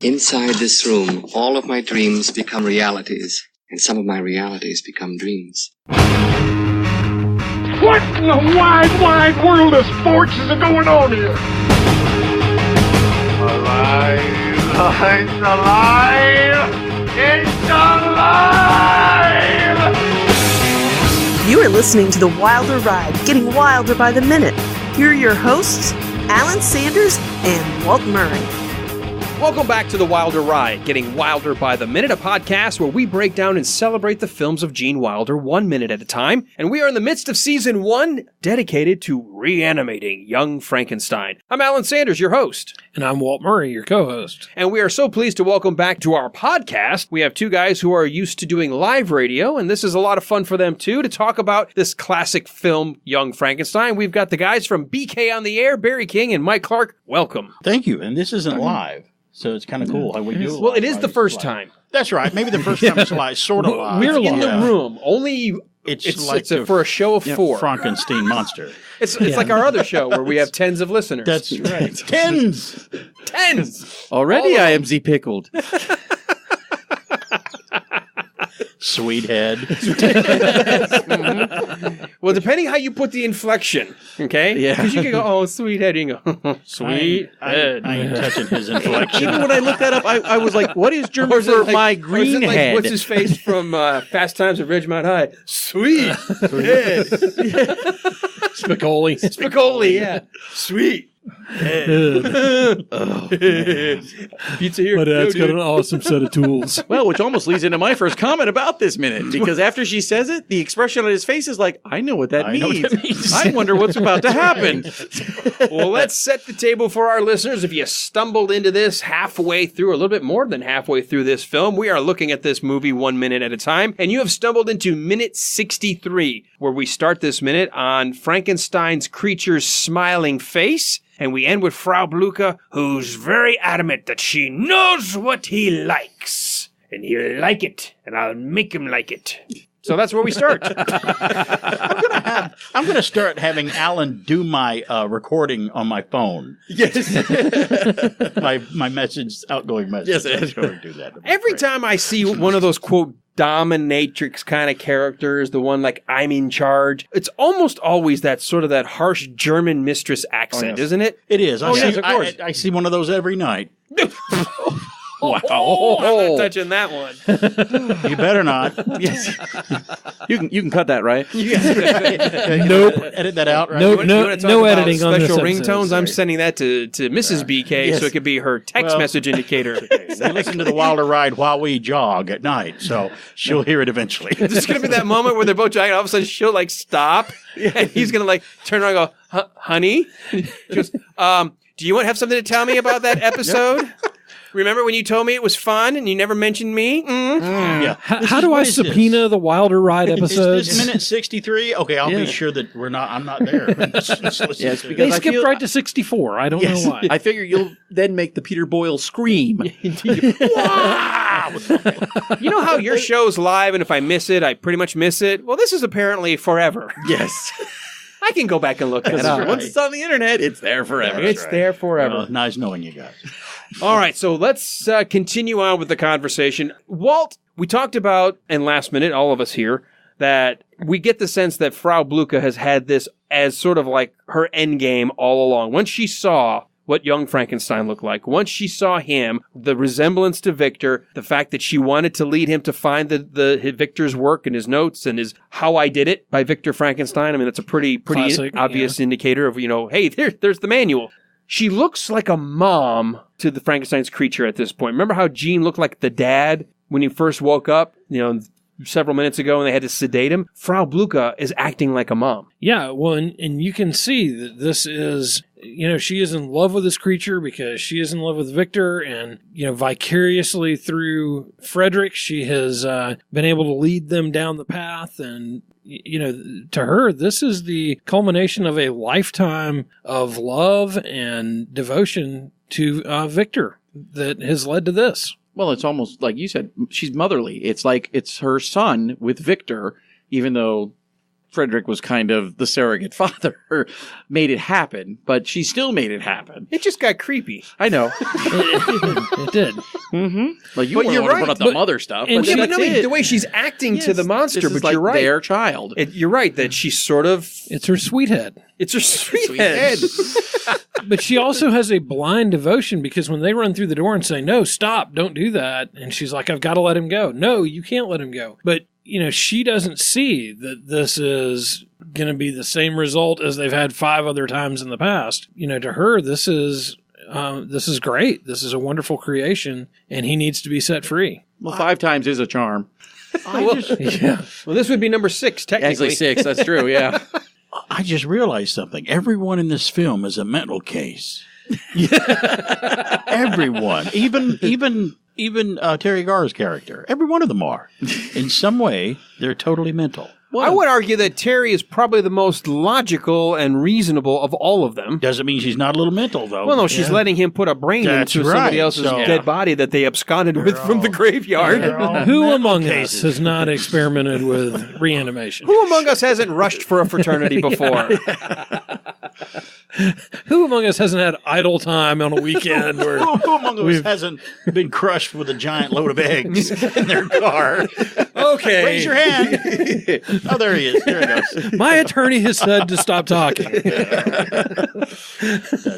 Inside this room, all of my dreams become realities, and some of my realities become dreams. What in the wide, wide world of sports is going on here? Alive! It's alive! It's alive! You are listening to The Wilder Ride, getting wilder by the minute. Here are your hosts, Alan Sanders and Walt Murray. Welcome back to The Wilder Ride, getting wilder by the minute, a podcast where we break down and celebrate the films of Gene Wilder 1 minute at a time. And we are in the midst of season 1, dedicated to reanimating young Frankenstein. I'm Alan Sanders, your host. And I'm Walt Murray, your co-host. And we are so pleased to welcome back to our podcast. We have two guys who are used to doing live radio, and this is a lot of fun for them too, to talk about this classic film, Young Frankenstein. We've got the guys from BK on the Air, Barry King and Mike Clark. Welcome. Thank you. And this isn't live. So it's kind of cool how we do. Well, it is the first time. That's right. Maybe the first time it's live, sort of live. We're in the room. Only it's for a show of 4. Frankenstein monster. It's like our other show where we have tens of listeners. That's right. Tens. Already I am Z-pickled. Sweet head. Well, depending how you put the inflection, okay? Yeah. Because you can go, oh, sweet head. You can go, sweet head. I ain't touching his inflection. Even when I looked that up, I was like, what is German for my green head? What's his face from Fast Times at Ridgemont High? Sweet head. Spicoli. Spicoli, yeah. Sweet. Pizza here. My dad's got an awesome set of tools. Well, which almost leads into my first comment about this minute, because after she says it, the expression on his face is like, I know what that means. I wonder what's about to happen. Well, let's set the table for our listeners. If you stumbled into this halfway through, a little bit more than halfway through this film, we are looking at this movie 1 minute at a time, and you have stumbled into minute 63, where we start this minute on Frankenstein's creature's smiling face. And we end with Frau Blucher, who's very adamant that she knows what he likes. And he'll like it, and I'll make him like it. So that's where we start. I'm going to start having Alan do my recording on my phone. Yes. my message, outgoing message. Yes, do that. Every time I see one of those, quote, dominatrix kind of characters, the one like I'm in charge, it's almost always that sort of that harsh German mistress accent, isn't it? It is. Yes, of course. I see one of those every night. Wow. I'm not touching that one. You better not. Yes. You can cut that, right? Nope. Edit that out, right? No editing on this special episode. ringtones. I'm sending that to Mrs. BK so it could be her text message indicator. We listen to the Wilder Ride while we jog at night, so she'll hear it eventually. There's going to be that moment where they're both jogging, all of a sudden she'll like stop, and he's going to like turn around and go, honey? She goes, do you want to have something to tell me about that episode? Remember when you told me it was fun and you never mentioned me? Yeah. How do I subpoena the Wilder Ride episodes? Is this minute 63? Okay, I'll be sure that I'm not there. Yes, because They skipped right to 64. I don't know why. I figure you'll then make the Peter Boyle scream. Wow! You know how your show's live and if I miss it, I pretty much miss it? Well, this is apparently forever. Yes. I can go back and look at it up. Once it's on the internet, it's there forever. It's there forever. Well, nice knowing you guys. All right, so let's continue on with the conversation. Walt, we talked about, and last minute, all of us here, that we get the sense that Frau Blucher has had this as sort of like her end game all along. Once she saw what young Frankenstein looked like, once she saw him, the resemblance to Victor, the fact that she wanted to lead him to find the Victor's work and his notes and his How I Did It by Victor Frankenstein. I mean, that's a pretty Classic, obvious indicator of, hey, there's the manual. She looks like a mom to the Frankenstein's creature at this point. Remember how Gene looked like the dad when he first woke up, several minutes ago and they had to sedate him? Frau Blucher is acting like a mom. Yeah, well, and you can see that this is, she is in love with this creature because she is in love with Victor, and, vicariously through Frederick, she has been able to lead them down the path, and to her, this is the culmination of a lifetime of love and devotion to Victor that has led to this. Well, it's almost like you said, she's motherly. It's like it's her son with Victor, even though Frederick was kind of the surrogate father, made it happen, but she still made it happen. It just got creepy. I know. It did. Mm-hmm. Like, you But weren't you're the one to right. put up the mother stuff. and But she- that's it. The way she's acting to Yes, the monster, this is but like you're right. their child. You're right that she's sort of, It's her sweet head. it's her sweet Sweet head. But she also has a blind devotion because when they run through the door and say, no, stop, don't do that. And she's like, I've got to let him go. No, you can't let him go. But, she doesn't see that this is going to be the same result as they've had 5 other times in the past. To her, this is great. This is a wonderful creation, and he needs to be set free. Well, 5 times is a charm. Yeah. Well, this would be number 6, technically. Actually, 6. That's true. Yeah. I just realized something. Everyone in this film is a mental case. Everyone, even Terry Garr's character. Every one of them are. In some way, they're totally mental. I would argue that Terry is probably the most logical and reasonable of all of them. Doesn't mean she's not a little mental, though. Well, no, she's letting him put a brain That's into somebody right. else's So- dead body that they absconded with from the graveyard. They're all Who mental among cases. us has not experimented with reanimation? Who among us hasn't rushed for a fraternity before? Who among us hasn't had idle time on a weekend? Or Who among us hasn't been crushed with a giant load of eggs in their car? okay, Raise your hand. Oh, there he is. There he goes. my attorney has said to stop talking. That's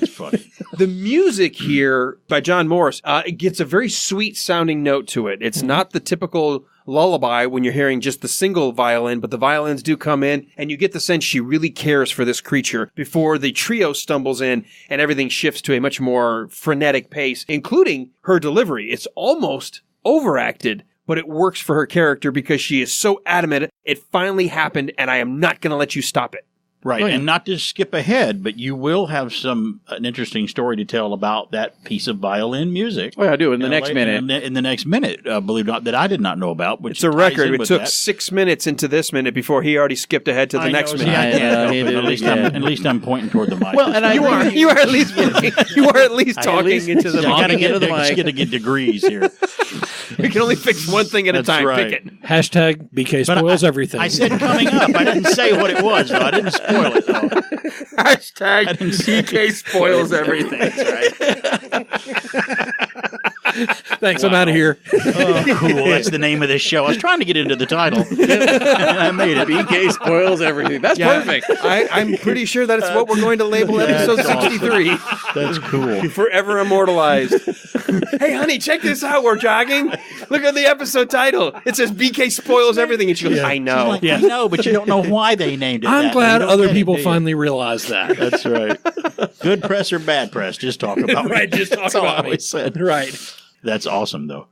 funny. The music here by John Morris, it gets a very sweet sounding note to it. It's not the typical lullaby when you're hearing just the single violin, but the violins do come in and you get the sense she really cares for this creature before the trio stumbles in and everything shifts to a much more frenetic pace, including her delivery. It's almost overacted, but it works for her character because she is so adamant it finally happened and I am not going to let you stop it. Right, and not to skip ahead, but you will have an interesting story to tell about that piece of violin music. Oh, yeah, I do. In the next minute. In the next minute, believe it or not, that I did not know about. Which It's a ties record. in It with took that. 6 minutes into this minute before he already skipped ahead to the I next know, minute. see, I can't help he it. did At it least again. at least I'm pointing toward the mic. Well, and I You are at least talking into the I gotta mic. into the just mic. get to get degrees here. We can only fix one thing at a That's time. right. Pick it. Hashtag BK But spoils everything. I said coming up. I didn't say what it was, though. I didn't spoil it, though. Hashtag DK spoils everything. Thanks, I'm out of here. Oh, cool. That's the name of this show. I was trying to get into the title. And I made it. BK spoils everything. That's perfect. I'm pretty sure that's what we're going to label episode That's awesome. 63. That's cool. Forever immortalized. Hey, honey, check this out. We're jogging. Look at the episode title. It says BK spoils everything. And she goes, I know. Like, I know, but you don't know why they named it I'm that. glad You don't other get it, people do you? finally realized that. That's right. Good press or bad press, just talk about me. Right, just talk That's all about I me. always said. Right. That's awesome, though.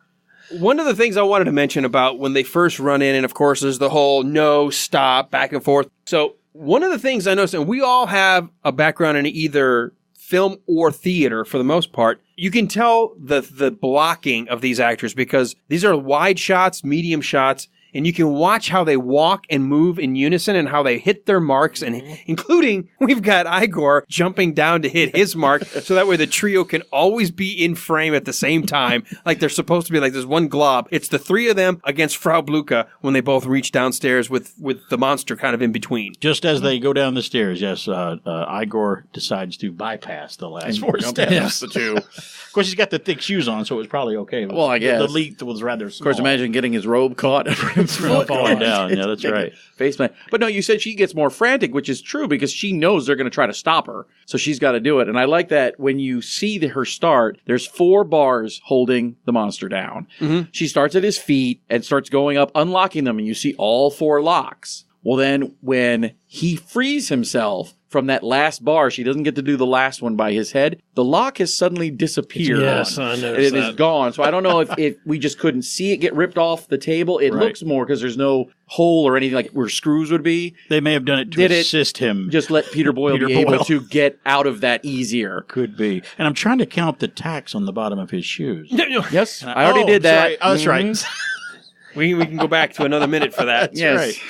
One of the things I wanted to mention about when they first run in, and of course, there's the whole no, stop, back and forth. So one of the things I noticed, and we all have a background in either film or theater for the most part, you can tell the blocking of these actors because these are wide shots, medium shots, and you can watch how they walk and move in unison and how they hit their marks, and including we've got Igor jumping down to hit his mark so that way the trio can always be in frame at the same time, like they're supposed to be, like there's one glob. It's the three of them against Frau Blucher when they both reach downstairs with the monster kind of in between. Just as they go down the stairs, yes, Igor decides to bypass the last 4 steps. Yes, the two. Of course, he's got the thick shoes on, so it was probably okay. But Well, I guess. The leap was rather small. Of course, imagine getting his robe caught. falling down. Yeah, that's right. Face plant. But no, you said she gets more frantic, which is true because she knows they're going to try to stop her. So she's got to do it. And I like that when you see her start, there's 4 bars holding the monster down. Mm-hmm. She starts at his feet and starts going up, unlocking them, and you see all 4 locks. Well, then when he frees himself from that last bar, she doesn't get to do the last one by his head. The lock has suddenly disappeared. Yes, I noticed It is that. gone. So I don't know if we just couldn't see it get ripped off the table. It Right. looks more because there's no hole or anything like where screws would be. They may have done it to Did it assist him. Just let Peter Boyle Peter be Boyle. able to get out of that easier. Could be. And I'm trying to count the tacks on the bottom of his shoes. Yes, I already did that. Sorry. Oh, that's right. Mm-hmm. We can go back to another minute for that. Yes. right.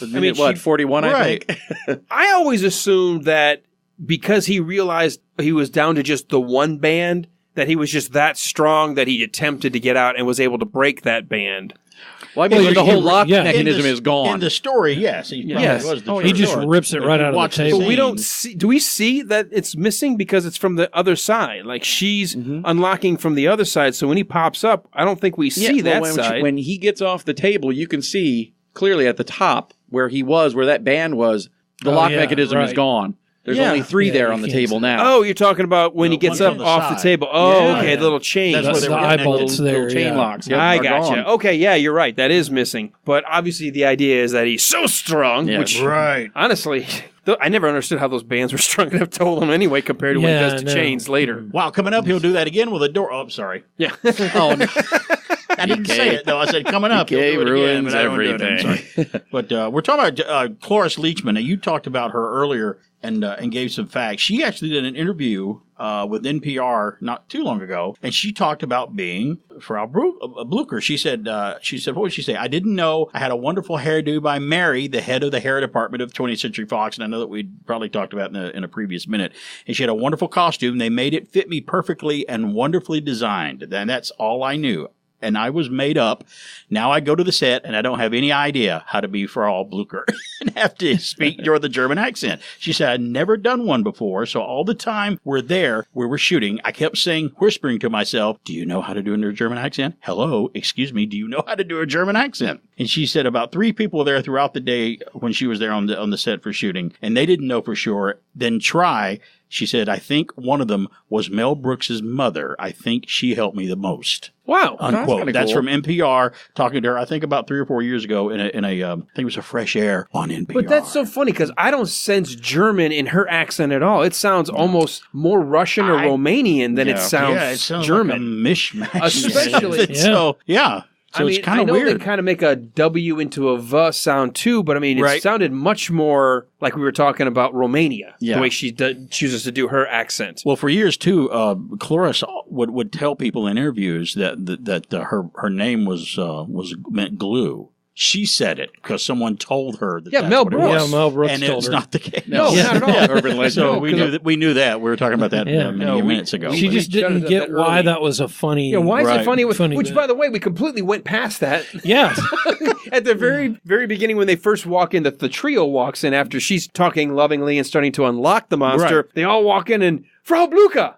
It's a minute, what, 41, I Right. think? I always assumed that because he realized he was down to just the one band, that he was just that strong that he attempted to get out and was able to break that band. Well, I mean, the whole lock yeah. mechanism is gone. In the story, yes. Yes. He just rips it right out of the table. But we don't see. Do we see that it's missing because it's from the other side? Like she's unlocking from the other side. So when he pops up, I don't think we see that side. When he gets off the table, you can see clearly at the top where he was, where that band was. The lock mechanism is gone. There's only 3 there on the table now. Oh, you're talking about when he gets up off the table. Oh, okay, the little chain. That's where they the were eyeballs there. Little chain locks. Yep, I are gotcha. gone. Okay, yeah, you're right. That is missing. But obviously the idea is that he's so strong, Yeah. which Right. honestly, I never understood how those bands were strong enough to hold him anyway compared to what he Yeah, does to I know. chains later. Wow, coming up, he'll do that again with a door. Oh, I'm sorry. Yeah. Oh, no. I didn't say it, though. I said coming up. He'll do it again, ruins but I don't do it. I'm everything. sorry. But we're talking about Cloris Leachman. Now, you talked about her earlier and gave some facts. She actually did an interview with NPR not too long ago, and she talked about being Frau Blucher. She said, what would she say? I didn't know I had a wonderful hairdo by Mary, the head of the hair department of 20th Century Fox, and I know that we probably talked about in a previous minute. And she had a wonderful costume. They made it fit me perfectly and wonderfully designed. And that's all I knew. And I was made up. Now I go to the set and I don't have any idea how to be Frau Blucher and have to speak the German accent. She said, I'd never done one before. So all the time we were shooting, I kept whispering to myself, do you know how to do a German accent? Hello, excuse me, do you know how to do a German accent? And she said about 3 people there throughout the day when she was there on the set for shooting, and they didn't know for sure. Then she said, I think one of them was Mel Brooks's mother. I think she helped me the most. Wow. Unquote. That's cool. from NPR talking to her, I think about 3 or 4 years ago in a I think it was a Fresh Air on NPR. But that's so funny because I don't sense German in her accent at all. It sounds almost more Russian or Romanian than it sounds like German. a mishmash. Especially- So, yeah. So it's kind I of know weird. they kind of make a W into a V sound too, but I mean, it sounded much more like we were talking about Romania, the way she chooses to do her accent. Well, for years too, Cloris would tell people in interviews that her name meant glue. She said it because someone told her that. Yeah, that's Mel what it Brooks. was. Yeah, Mel Brooks and told it's her. not the case. No, not at all. Urban legend. So we knew that. We were talking about that many minutes ago. She just didn't that get why early. that was a funny. Yeah, why is it funny? Which, bit. by the way, we completely went past that. Yeah. At the very, very beginning, when they first walk in, the trio walks in after she's talking lovingly and starting to unlock the monster. Right. They all walk in and, Frau Blucher!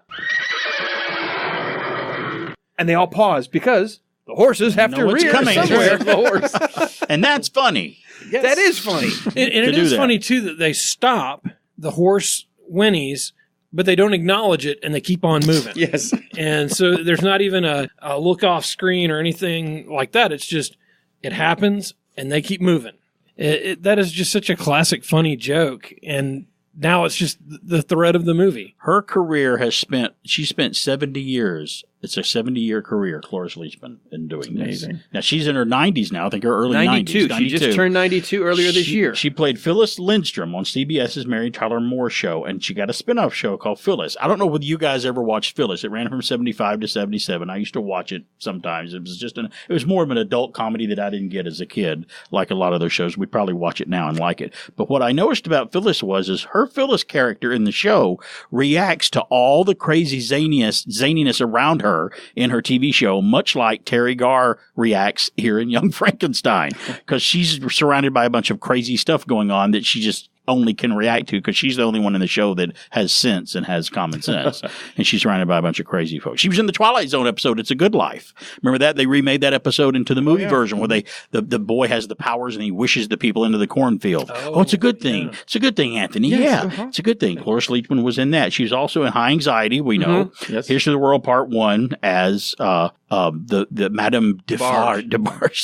And they all pause because the horses have to know what's rear coming. somewhere. The horse. And that's funny. That is funny. And it do is that. funny, too, that they stop, the horse whinnies, but they don't acknowledge it, and they keep on moving. Yes. And so there's not even a look off screen or anything like that. It's just, it happens, and they keep moving. That is just such a classic funny joke, and now it's just the thread of the movie. Her career she spent 70 years. It's a 70-year career, Cloris Leachman, in doing this. Amazing. Now, she's in her 90s now. I think her early 92. 90s. She just turned 92 earlier this year. She played Phyllis Lindstrom on CBS's Mary Tyler Moore show, and she got a spinoff show called Phyllis. I don't know whether you guys ever watched Phyllis. It ran from 75 to 77. I used to watch it sometimes. It was it was more of an adult comedy that I didn't get as a kid, like a lot of those shows. We'd probably watch it now and like it. But what I noticed about Phyllis is her Phyllis character in the show reacts to all the crazy zaniness around her in her TV show, much like Terry Garr reacts here in Young Frankenstein, because she's surrounded by a bunch of crazy stuff going on that she just only can react to because she's the only one in the show that has sense and has common sense. And she's surrounded by a bunch of crazy folks. She was in the Twilight Zone episode, It's a Good Life. Remember that? They remade that episode into the movie version where the boy has the powers and he wishes the people into the cornfield. Oh, it's a good thing. Yeah. It's a good thing, Anthony. Yes, It's a good thing. Cloris Leachman was in that. She was also in High Anxiety, we know. Yes. Here's to the World Part 1 as the Madame Defarge.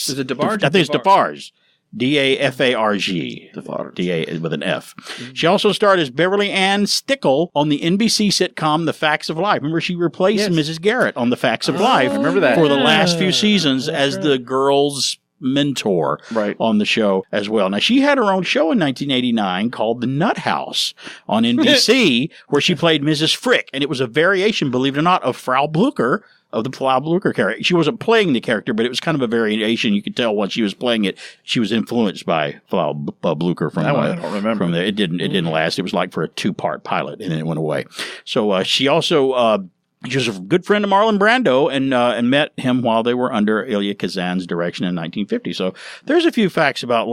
Is it Defarge? I think it's Defarge. Defarge. D-A with an F. She also starred as Beverly Ann Stickle on the NBC sitcom The Facts of Life. Remember, she replaced Mrs. Garrett on The Facts of Life. Remember that. For the last few seasons as the girls' mentor on the show as well. Now, she had her own show in 1989 called The Nut House on NBC where she played Mrs. Frick. And it was a variation, believe it or not, of Frau Blucher, of the Frau Blucher character. She wasn't playing the character, but it was kind of a variation. You could tell once she was playing it, she was influenced by Frau Blucher from that one I don't remember. From there. It didn't last. It was like for a 2-part pilot, and then it went away. So she also She was a good friend of Marlon Brando and met him while they were under Elia Kazan's direction in 1950. So there's a few facts about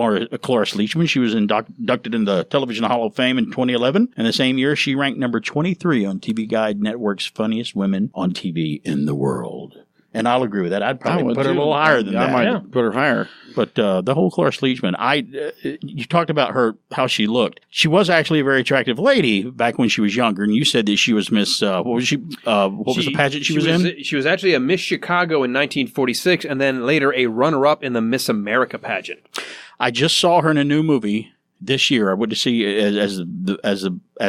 Cloris Leachman. She was inducted in the Television Hall of Fame in 2011. And the same year, she ranked number 23 on TV Guide Network's Funniest Women on TV in the World. And I'll agree with that. I'd probably put her a little higher than that. I might put her higher. But the whole Cloris Leachman, you talked about her, how she looked. She was actually a very attractive lady back when she was younger. And you said that she was Miss, what was she? What was the pageant she was in? She was actually a Miss Chicago in 1946, and then later a runner-up in the Miss America pageant. I just saw her in a new movie this year. I went to see as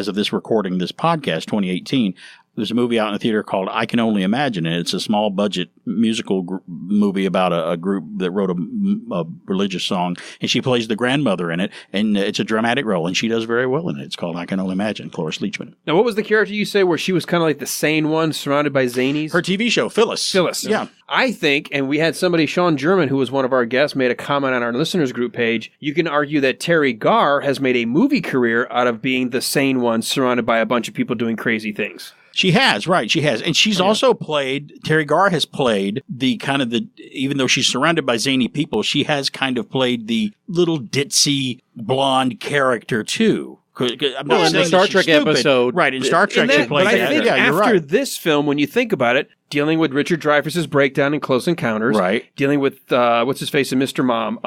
of this recording, this podcast, 2018. There's a movie out in the theater called I Can Only Imagine, and it's a small budget musical movie about a group that wrote a religious song, and she plays the grandmother in it, and it's a dramatic role, and she does very well in it. It's called I Can Only Imagine, Cloris Leachman. Now, what was the character you say where she was kind of like the sane one surrounded by zanies? Her TV show, Phyllis. Yeah. I think, and we had somebody, Sean German, who was one of our guests, made a comment on our listeners group page. You can argue that Terry Garr has made a movie career out of being the sane one surrounded by a bunch of people doing crazy things. She has, right. She has. And she's also played, Terry Garr has played even though she's surrounded by zany people, she has kind of played the little ditzy blonde character too. In the Star Trek episode. Right, in Star Trek she played that. But I think after this film, when you think about it, dealing with Richard Dreyfuss's breakdown in Close Encounters. Right. Dealing with, what's his face in Mr. Mom?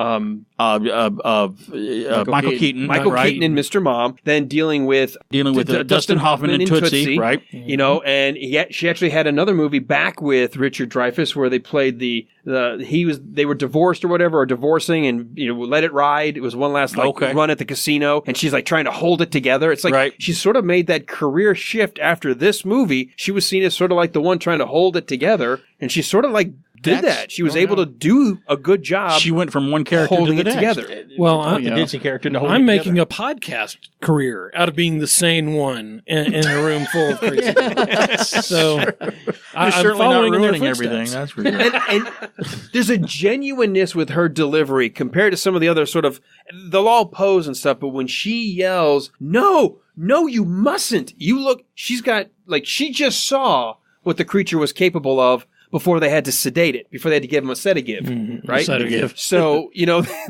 Michael Keaton. Michael Keaton in Mr. Mom. Then dealing with Dustin Hoffman in Tootsie. Right. You know, and she actually had another movie back with Richard Dreyfuss where they played they were divorced or whatever, or divorcing, and Let It Ride. It was one last run at the casino, and she's like trying to hold it together. It's like she sort of made that career shift after this movie. She was seen as sort of like the one trying to hold it together, and she sort of like did that. She was able to do a good job. She went from one character holding to the it next. together. Well, the ditzy character to holding I'm it making together. a podcast career out of being the sane one in a room full of crazy people. So I'm certainly following not in their ruining everything. footsteps. That's for sure. and there's a genuineness with her delivery compared to some of the other sort of, they'll all pose and stuff, but when she yells, no, you mustn't. She's got, like, she just saw what the creature was capable of before they had to sedate it, before they had to give him a sedative, right? Sedative. So,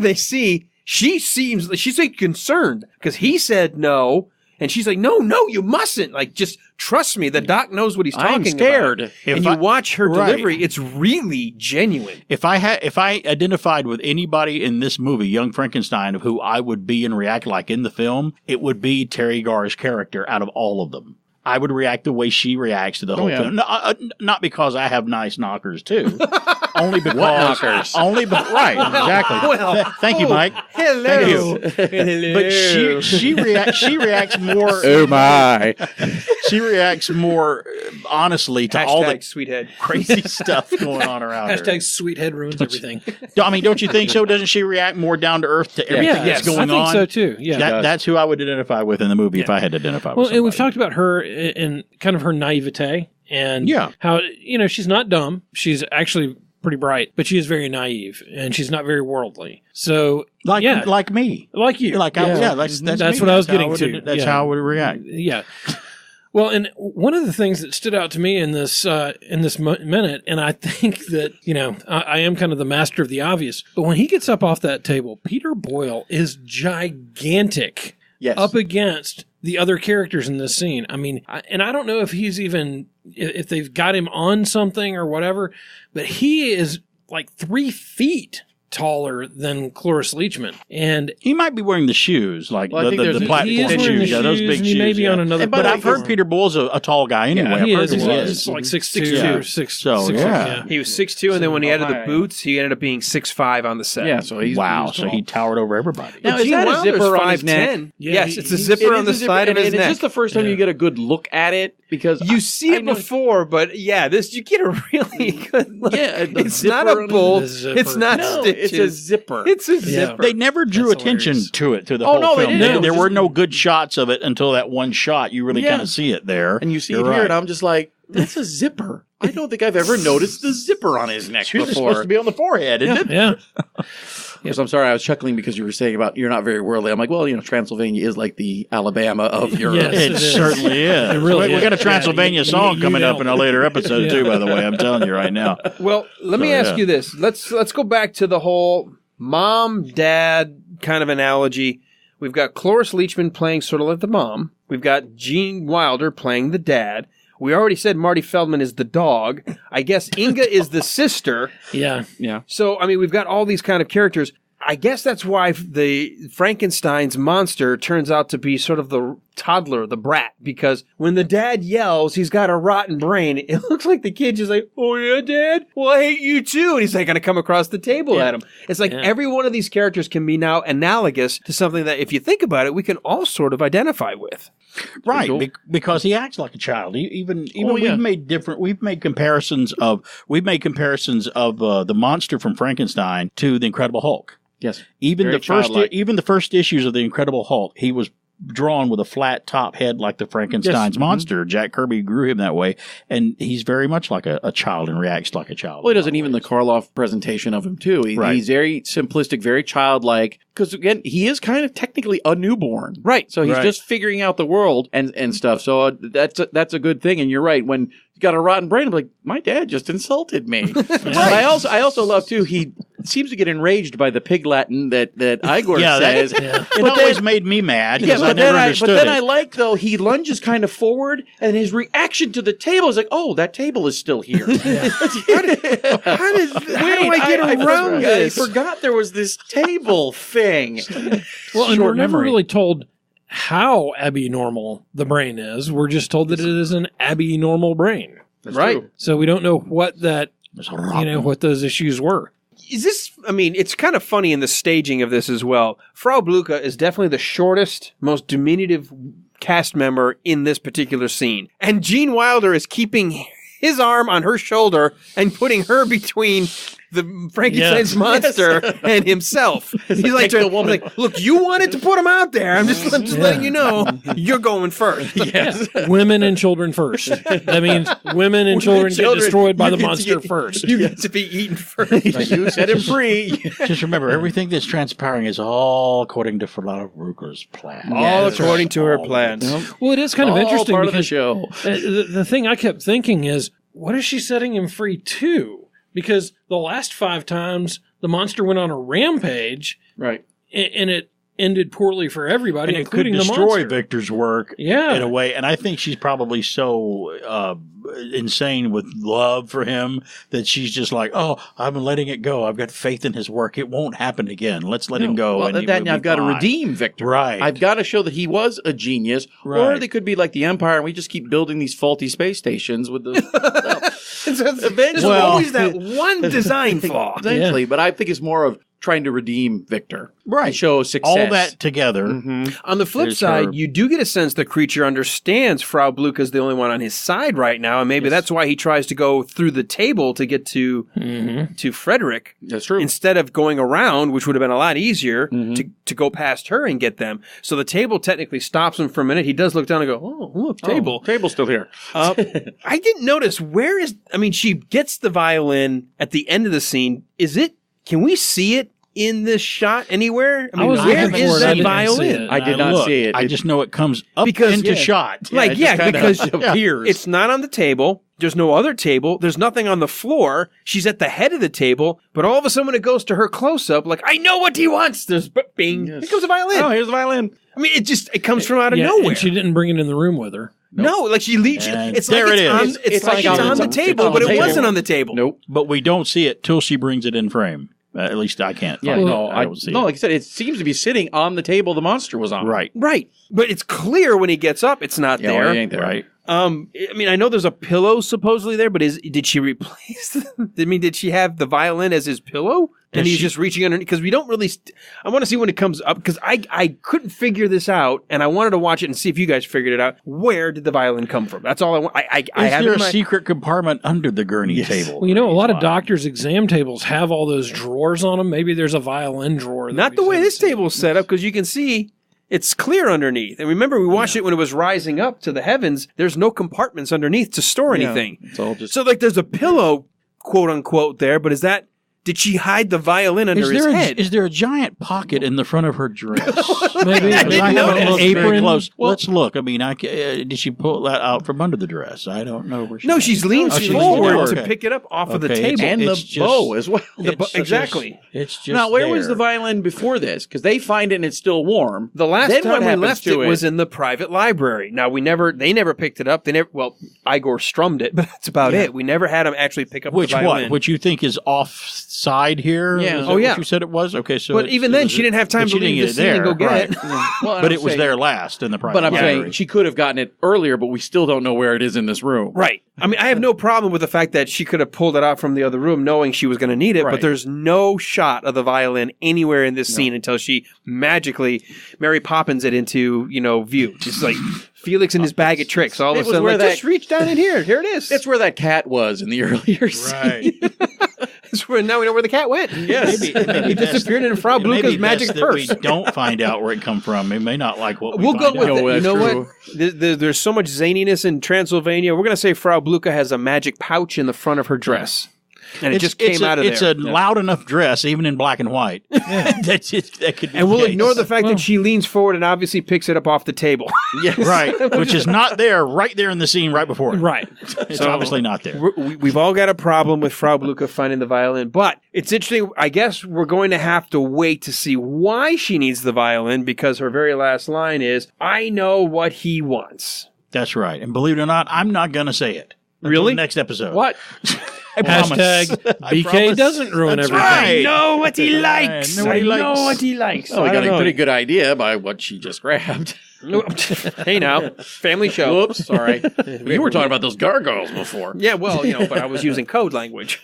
they see, she's like concerned because he said no, and she's like, no, you mustn't. Like, just trust me. The doc knows what he's talking I'm scared. about. And you watch her delivery, it's really genuine. If I identified with anybody in this movie, Young Frankenstein, of who I would be and react like in the film, it would be Terry Garr's character out of all of them. I would react the way she reacts to the whole film. No, not because I have nice knockers too. Only because knockers? Right, exactly. Well, thank you, Mike. Hello. Thank you. But she reacts more. Oh my! She reacts more honestly to all the sweethead. crazy stuff going on around her. Hashtag sweethead ruins everything. I mean, don't you think so? Doesn't she react more down to earth to everything that's going on? I think so too. Yeah, that's who I would identify with in the movie if I had to identify with somebody. And we've talked about her in kind of her naivete and how she's not dumb. She's actually pretty bright, but she is very naive and she's not very worldly. So like me, like you, that's me. What I was getting to. That's how I would react. Yeah. Well, and one of the things that stood out to me in this minute, and I think that, I am kind of the master of the obvious, but when he gets up off that table, Peter Boyle is gigantic up against the other characters in this scene. I mean, and I don't know if if they've got him on something or whatever, but he is like 3 feet taller than Cloris Leachman, and he might be wearing the shoes, like the platform he is wearing shoes. The shoes, those big and shoes. He may be on another. But I've heard Peter Boyle's a tall guy anyway. He is. He's like 6'2" or 6'. So 6'2". He was 6'2", and then when he added the boots, he ended up being 6'5" on the set. Yeah, so he's so he towered over everybody. Now, is that a zipper on his neck? Yes, it's a zipper on the side of his neck. Is this the first time you get a good look at it? Because you see it before, but you get a really good look. Yeah, it's not a bolt. It's not stitches. It's a zipper. It's a zipper. They never drew attention to it through the whole film. They didn't. There were no good shots of it until that one shot. You really kind of see it there. And you see it here, and I'm just like, that's a zipper. I don't think I've ever noticed the zipper on his neck before. It's supposed to be on the forehead, isn't it? Yeah. Yes, I'm sorry, I was chuckling because you were saying about you're not very worldly. I'm like, well, Transylvania is like the Alabama of Europe. Yes, It certainly is. really We got a is. Transylvania Yeah, song you coming up know. in a later episode too. By the way, I'm telling you right now. Well, let me ask you this. Let's go back to the whole mom-dad kind of analogy. We've got Cloris Leachman playing sort of like the mom. We've got Gene Wilder playing the dad. We already said Marty Feldman is the dog. I guess Inga is the sister. Yeah. So, I mean, we've got all these kind of characters. I guess that's why the Frankenstein's monster turns out to be sort of the toddler, the brat, because when the dad yells, he's got a rotten brain. It looks like the kid just like, oh yeah, Dad? Well, I hate you too. And he's like going to come across the table at him. It's like every one of these characters can be now analogous to something that, if you think about it, we can all sort of identify with. Right, because he acts like a child. We've made comparisons of the monster from Frankenstein to the Incredible Hulk. Yes. Even the first issues of the Incredible Hulk, he was drawn with a flat top head like the Frankenstein's monster. Jack Kirby grew him that way, and he's very much like a child and reacts like a child. Well, he doesn't even the Karloff presentation of him, too. He's very simplistic, very childlike, because, again, he is kind of technically a newborn. Right. So he's just figuring out the world and stuff. So that's a good thing. And you're right. When you got a rotten brain, I'm like, my dad just insulted me. But I also love, too, he seems to get enraged by the pig Latin that Igor says. It always made me mad. Yeah, I never understood but then it. I like, though, he lunges kind of forward, and his reaction to the table is like, oh, that table is still here. How do I get around this? I forgot there was this table thing. Well, and Short we're never memory. really told how abnormal the brain is. We're just told that it is an abnormal brain. That's right. true. So we don't know what that, what those issues were. Is this, I mean, it's kind of funny in the staging of this as well. Frau Blucher is definitely the shortest, most diminutive cast member in this particular scene. And Gene Wilder is keeping his arm on her shoulder and putting her between the Frankenstein's monster and himself. He's like, look, you wanted to put him out there. I'm just letting you know you're going first. Yes. Women and children first. That means women and children get destroyed by the monster first. You get to be eaten first. Like you set him free. Just remember, everything that's transpiring is all according to Frau Blucher's plan. All according to her plans. Well, it is kind of All interesting part of the because show. The thing I kept thinking is, what is she setting him free to? Because the last 5 times the monster went on a rampage, Right. And it ended poorly for everybody, And it could including the destroy monster. Victor's work in a way. And I think she's probably so insane with love for him that she's just like, oh, I'm letting it go. I've got faith in his work. It won't happen again. Let's let him go. Well, And I've got to redeem Victor. Right. I've got to show that he was a genius. Or Right. they could be like the Empire and we just keep building these faulty space stations with the... There's always that one design flaw. Exactly. But I think it's more of trying to redeem Victor. Right. And show success. All that together. On the flip There's side, her- you do get a sense the creature understands Frau Blucher's the only one on his side right now, and maybe that's why he tries to go through the table to get to Frederick. That's true. Instead of going around, which would have been a lot easier to go past her and get them. So the table technically stops him for a minute. He does look down and go, oh, look, table. Table's still here. I didn't notice, she gets the violin at the end of the scene. Can we see it in this shot anywhere? I was where looking for is it. I that didn't violin? see it. I did not see it. I just know it comes up Because- into shot. Because appears. it's not on the table. There's no other table. There's nothing on the floor. She's at the head of the table, but all of a sudden when it goes to her close-up, like, I know what he wants. There's bing. Here comes a violin. Oh, here's the violin. I mean, it comes from out of nowhere. And she didn't bring it in the room with her. No, like she leaves. And It's there like it it's is. on, it's like it's on the table, but it wasn't on the table. Nope. But we don't see it till she brings it in frame. At least I can't. Yeah, find no, it. I don't see it. like I said, it seems to be sitting on the table the monster was on. Right. Right. But it's clear when he gets up, it's not Yeah, there. well, it ain't there. Right. I mean, I know there's a pillow supposedly there, but did she replace them? I mean, did she have the violin as his pillow? And he's just reaching underneath? Because we don't really... I want to see when it comes up, because I couldn't figure this out, and I wanted to watch it and see if you guys figured it out. Where did the violin come from? That's all I want. I have there it in a my... secret compartment under the gurney table? Well, a lot of doctors' exam tables have all those drawers on them. Maybe there's a violin drawer. Not the way this table is set up, because you can see... It's clear underneath. And remember, we watched it when it was rising up to the heavens. There's no compartments underneath to store anything. It's all just... So, like, there's a pillow, quote unquote, there, but is that did she hide the violin under his head? Is there a giant pocket in the front of her dress? Maybe I haven't an looked very apron. close. Let's look. I mean, did she pull that out from under the dress? I don't know where she. No, she's leaning she leans forward forward. to pick it up off of the Okay, table. And It's the just- bow as well. Exactly. It's just Now, where was there. the violin before this? Because they find it and it's still warm. The last Then what time we happens left to it was in the private library. Now they never picked it up. Igor strummed it, but that's about it. We never had him actually pick up Which the violin. what? Which you think is offside here? Yeah. Is that Oh, yeah. What you said it was? Okay, so. But even then, she didn't have time but to she didn't leave the get it scene and go there, get right. it. Well, But it was there last in the private But I'm library. saying she could have gotten it earlier, but we still don't know where it is in this room. Right. I mean, I have no problem with the fact that she could have pulled it out from the other room knowing she was going to need it, but Right. there's no shot of the violin anywhere in this scene until she magically Mary Poppins it into, view. Just like Felix and his bag of tricks. All of It a was sudden, where like, that- just reach down in here. Here it is. That's where that cat was in the earlier scene. Right. That's where, now we know where the cat went. Yes. He disappeared in Frau It may Blucher's be magic best purse. that we don't find out where it come from. We may not like what we We'll go find with out. it. You that's know true. what? There's so much zaniness in Transylvania. We're going to say Frau Blucher has a magic pouch in the front of her dress. And it just came out of there. It's a loud enough dress, even in black and white. that could be And we'll the case. ignore the fact that she leans forward and obviously picks it up off the table. Yes. Right, which is not there right there in the scene right before it. Right. It's obviously not there. We've all got a problem with Frau Blucher finding the violin, but it's interesting. I guess we're going to have to wait to see why she needs the violin, because her very last line is, "I know what he wants." That's right. And believe it or not, I'm not going to say it. Until Really? the next episode. What? I promise. Hashtag I BK promise. doesn't ruin That's everything. right. I know what he likes. I know what he likes. know what he likes. Oh, we I got don't a know. pretty good idea by what she just grabbed. Hey now, family show. Whoops, sorry. You were talking about those gargoyles before. Yeah, well, but I was using code language.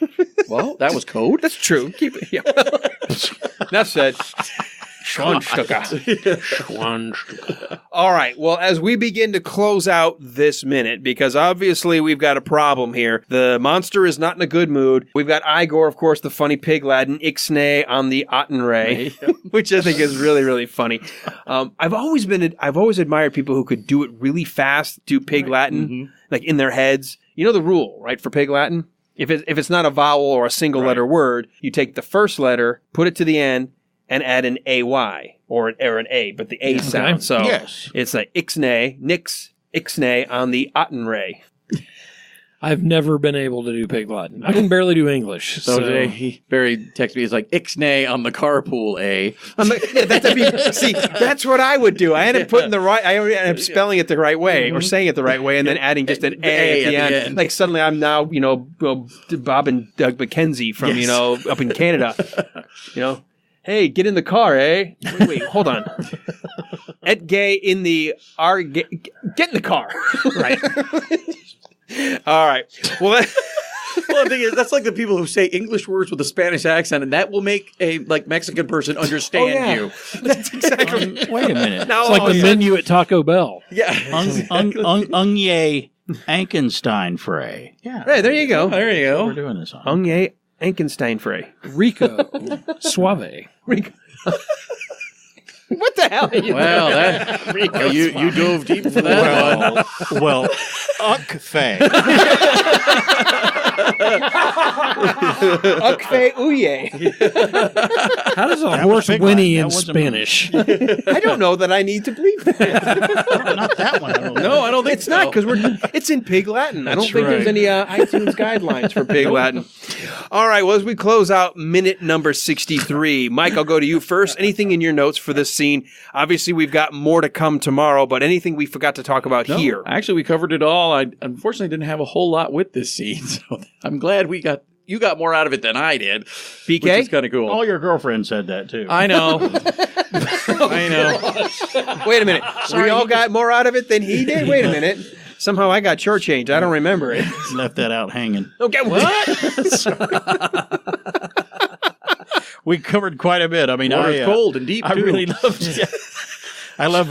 Well, that was code. That's true. Keep it. Yeah. Enough said. Schwanstucker. All right. Well, as we begin to close out this minute, because obviously we've got a problem here. The monster is not in a good mood. We've got Igor, of course, the funny pig lad, and Ixnay on the Ottenray, which I think is really, really funny. I've always admired people who could do it really fast, do pig Latin, like in their heads. You know the rule, right, for pig Latin? If it's not a vowel or a single letter word, you take the first letter, put it to the end, and add an AY or an A, but the A sound. So Yes. it's like Ixnay, Nix, Ixnay on the Ottenray. I've never been able to do pig Latin. I can barely do English. So So, today, Barry texted me, he's like, Ixnay on the carpool, A. I'm like, see, that's what I would do. I ended up putting I ended up spelling it the right way or saying it the right way and then adding just an A at the end. Like suddenly I'm now, Bob and Doug McKenzie from, up in Canada, Hey, get in the car, eh? Wait, hold on. Et gay in the R. Get in the car. Right. All right. Well, Well, the thing is, that's like the people who say English words with a Spanish accent, and that will make a Mexican person understand you. that's exactly. Wait a minute. Now, it's like the menu at Taco Bell. Yeah. Unye Ankenstein Frey. Yeah. Hey, there you go. There you We're go. doing this on. Unye Ankenstein Frey. Rico. Suave. What the hell are you Well, you dove deep for that one. Well, Ukfe. Ukfe Uye. How does a That horse was pig whinny Latin. in That wasn't Spanish? I don't know that I need to believe that. Not that one. No, I don't think It's not because it's in pig Latin. I don't think there's any iTunes guidelines for pig Latin. All right. Well, as we close out minute number 63, Mike, I'll go to you first. Anything in your notes for this scene? Obviously, we've got more to come tomorrow, but anything we forgot to talk about here? Actually, we covered it all. I unfortunately didn't have a whole lot with this scene, so I'm glad you got more out of it than I did. BK? Which is kind of cool. All your girlfriends said that too. I know. I know. Wait a minute. We all got more out of it than he did? Wait a minute. Somehow I got shortchanged. I don't remember it. Left that out hanging. Okay, what? We covered quite a bit. I mean, Water's cold and deep, I too. really loved it. I love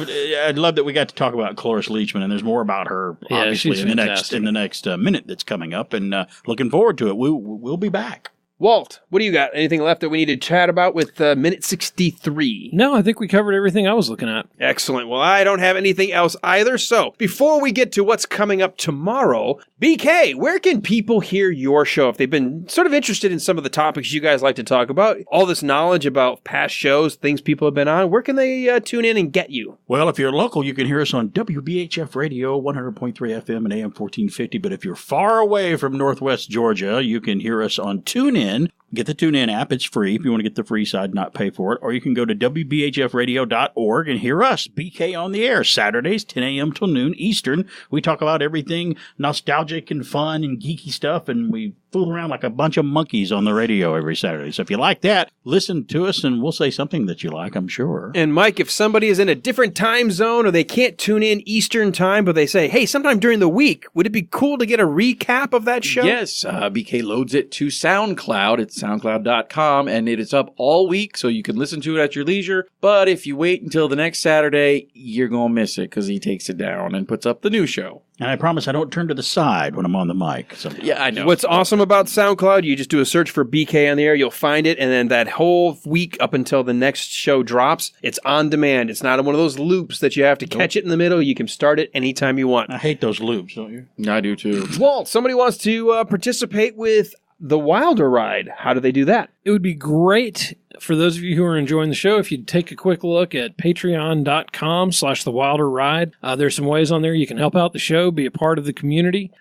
that we got to talk about Cloris Leachman, and there's more about her Yeah, obviously she's in the fantastic. next minute that's coming up, and looking forward to it. We'll be back. Walt, what do you got? Anything left that we need to chat about with minute 63? No, I think we covered everything I was looking at. Excellent. Well, I don't have anything else either. So before we get to what's coming up tomorrow, BK, where can people hear your show if they've been sort of interested in some of the topics you guys like to talk about? All this knowledge about past shows, things people have been on. Where can they tune in and get you? Well, if you're local, you can hear us on WBHF Radio, 100.3 FM and AM 1450. But if you're far away from Northwest Georgia, you can hear us on TuneIn. Get the TuneIn app. It's free if you want to get the free side, not pay for it. Or you can go to WBHFradio.org and hear us, BK on the air, Saturdays, 10 a.m. till noon Eastern. We talk about everything nostalgic and fun and geeky stuff, and we fool around like a bunch of monkeys on the radio every Saturday. So if you like that, listen to us, and we'll say something that you like, I'm sure. And Mike, if somebody is in a different time zone or they can't tune in Eastern time, but they say, hey, sometime during the week, would it be cool to get a recap of that show? Yes, BK loads it to SoundCloud. It's soundcloud.com, and it is up all week, so you can listen to it at your leisure. But if you wait until the next Saturday, you're going to miss it because he takes it down and puts up the new show. And I promise I don't turn to the side when I'm on the mic. Sometimes. Yeah, I know. What's awesome about SoundCloud, you just do a search for BK on the air, you'll find it, and then that whole week up until the next show drops, it's on demand. It's not one of those loops that you have to catch it in the middle. You can start it anytime you want. I hate those loops, don't you? I do too. Walt, somebody wants to participate with the Wilder Ride. How do they do that? It would be great for those of you who are enjoying the show if you'd take a quick look at patreon.com/thewilderride. There's some ways on there you can help out the show, be a part of the community.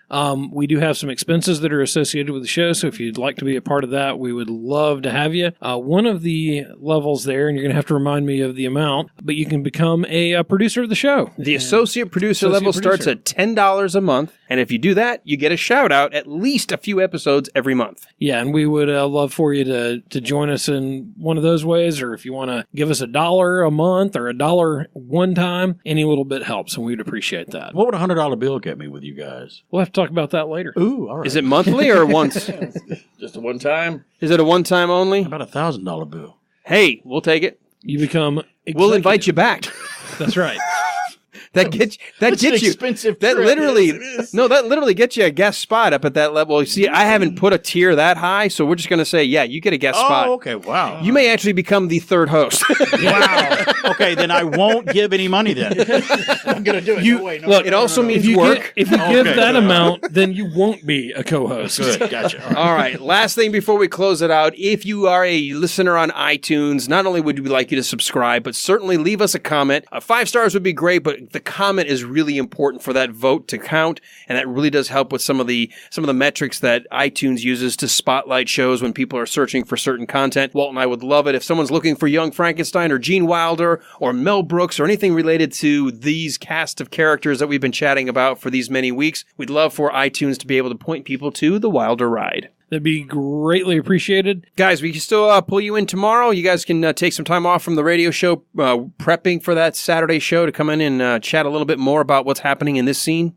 We do have some expenses that are associated with the show, so if you'd like to be a part of that, we would love to have you. One of the levels there, and you're going to have to remind me of the amount, but you can become a producer of the show. The associate producer level starts at $10 a month, and if you do that, you get a shout out at least a few episodes every month. Yeah, and we would love for you to join us in one of those ways, or if you want to give us $1 a month or $1 one time, any little bit helps, and we'd appreciate that. What would a $100 bill get me with you guys? We'll have to talk about that later. Ooh, all right. Is it monthly or once? Just a one time? Is it a one-time only? How about a $1,000 bill? Hey, we'll take it. You become executive. We'll invite you back. That's right. That gets you expensive that trip. literally gets you a guest spot up at that level. You see, I haven't put a tier that high, so we're just going to say, yeah, you get a guest spot. Oh, okay, wow. You may actually become the third host. Wow. Okay, then I won't give any money then. I'm going to do it. Look, it also means work. If you give that amount, then you won't be a co-host. Good, gotcha. All right, last thing before we close it out. If you are a listener on iTunes, not only would we like you to subscribe, but certainly leave us a comment. 5 stars would be great, but the comment is really important for that vote to count, and that really does help with some of the metrics that iTunes uses to spotlight shows when people are searching for certain content. Walt and I would love it if someone's looking for Young Frankenstein or Gene Wilder or Mel Brooks or anything related to these cast of characters that we've been chatting about for these many weeks. We'd love for iTunes to be able to point people to the Wilder Ride. That'd be greatly appreciated. Guys, we can still pull you in tomorrow. You guys can take some time off from the radio show, prepping for that Saturday show to come in and chat a little bit more about what's happening in this scene.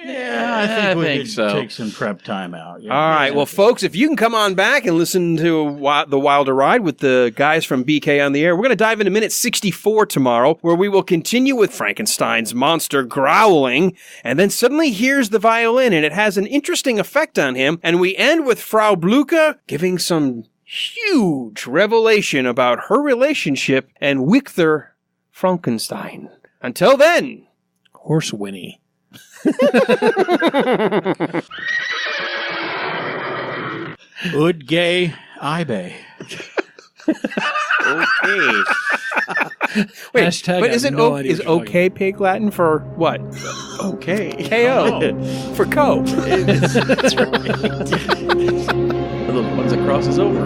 Yeah, I think we could so. take some prep time out. Yeah. All right. Well, folks, if you can come on back and listen to the Wilder Ride with the guys from BK on the air, we're going to dive into minute 64 tomorrow, where we will continue with Frankenstein's monster growling, and then suddenly hears the violin, and it has an interesting effect on him, and we end with Frau Blucher giving some huge revelation about her relationship and Victor Frankenstein. Until then, Horse Winnie. Ud gay ibe. Okay. Wait, Hashtag but I is have it no idea is what you're talking okay pig Latin for what? Okay. KO for co. That's right. The ones that crosses over.